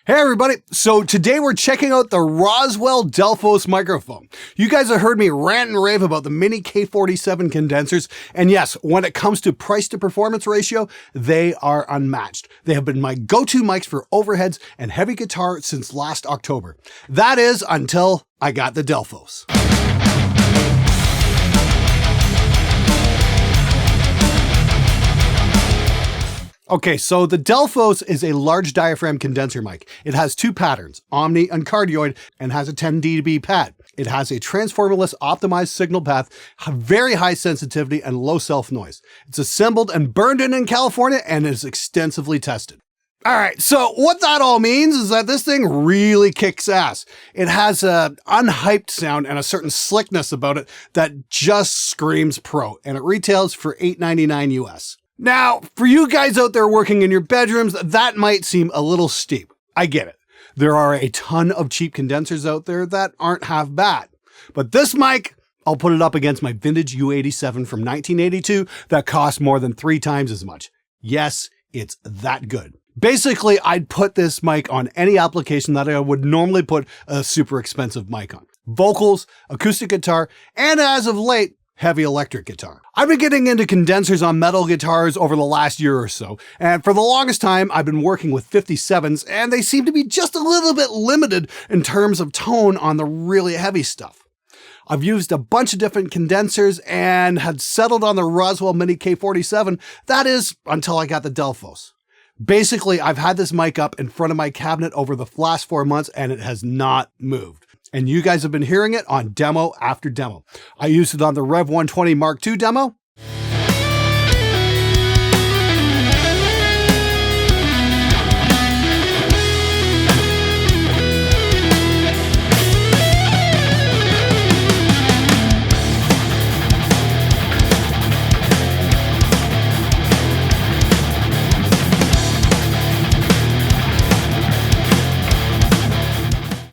Hey everybody, so today we're checking out the Roswell Delphos microphone. You guys have heard me rant and rave about the mini K47 condensers, and yes, when it comes to price to performance ratio, they are unmatched. They have been my go-to mics for overheads and heavy guitar since last October. That is, until I got the Delphos. Okay, so the Delphos is a large diaphragm condenser mic. It has two patterns, omni and cardioid, and has a 10 dB pad. It has a transformerless optimized signal path, very high sensitivity, and low self-noise. It's assembled and burned in California and is extensively tested. All right, so what that all means is that this thing really kicks ass. It has an unhyped sound and a certain slickness about it that just screams pro, and it retails for $8.99 US. Now, for you guys out there working in your bedrooms, that might seem a little steep. I get it. There are a ton of cheap condensers out there that aren't half bad. But this mic, I'll put it up against my vintage U87 from 1982 that cost more than 3 times as much. Yes, it's that good. Basically, I'd put this mic on any application that I would normally put a super expensive mic on. Vocals, acoustic guitar, and as of late, heavy electric guitar. I've been getting into condensers on metal guitars over the last year or so, and for the longest time I've been working with 57s, and they seem to be just a little bit limited in terms of tone on the really heavy stuff. I've used a bunch of different condensers and had settled on the Roswell Mini K47, that is, until I got the Delphos. Basically, I've had this mic up in front of my cabinet over the last 4 months and it has not moved. And you guys have been hearing it on demo after demo. I used it on the Rev 120 Mark II demo.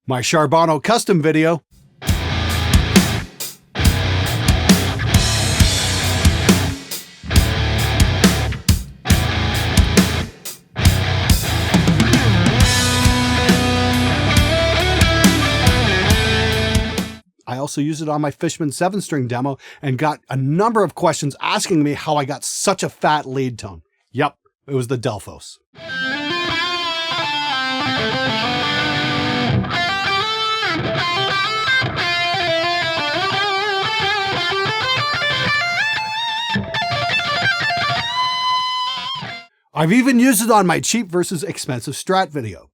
My Charbonneau custom video. I also used it on my Fishman 7-string demo and got a number of questions asking me how I got such a fat lead tone. Yep, it was the Delphos. I've even used it on my cheap versus expensive Strat video.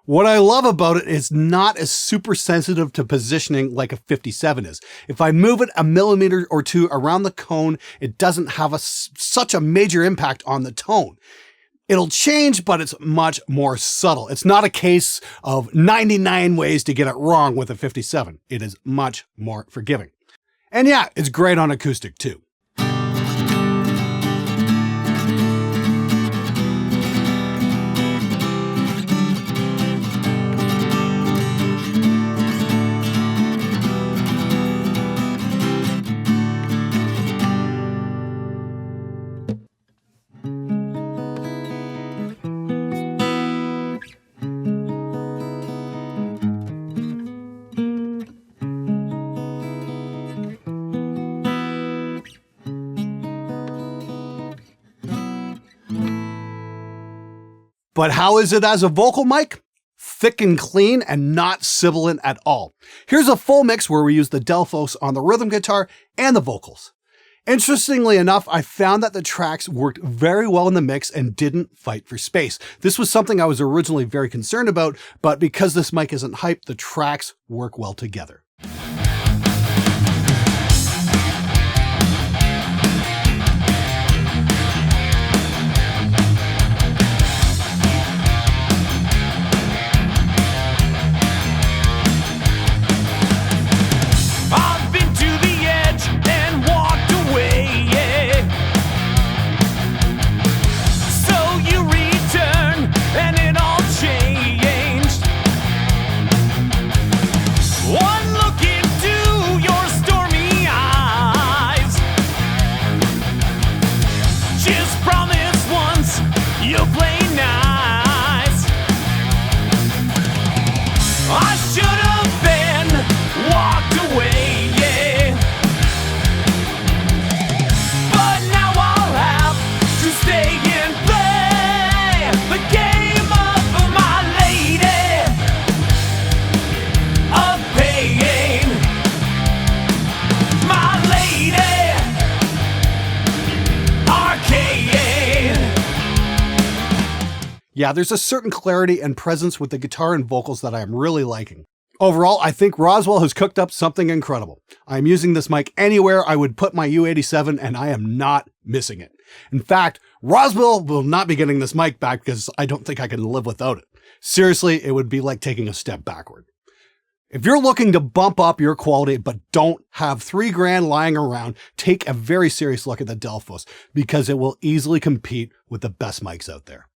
What I love about it is not as super sensitive to positioning like a 57 is. If I move it a millimeter or two around the cone, it doesn't have such a major impact on the tone. It'll change, but it's much more subtle. It's not a case of 99 ways to get it wrong with a 57. It is much more forgiving. And yeah, it's great on acoustic too. But how is it as a vocal mic? Thick and clean and not sibilant at all. Here's a full mix where we use the Delphos on the rhythm guitar and the vocals. Interestingly enough, I found that the tracks worked very well in the mix and didn't fight for space. This was something I was originally very concerned about, but because this mic isn't hyped, the tracks work well together. One look Yeah, there's a certain clarity and presence with the guitar and vocals that I am really liking. Overall, I think Roswell has cooked up something incredible. I'm using this mic anywhere I would put my U87 and I am not missing it. In fact, Roswell will not be getting this mic back because I don't think I can live without it. Seriously, it would be like taking a step backward. If you're looking to bump up your quality but don't have $3,000 lying around, take a very serious look at the Delphos because it will easily compete with the best mics out there.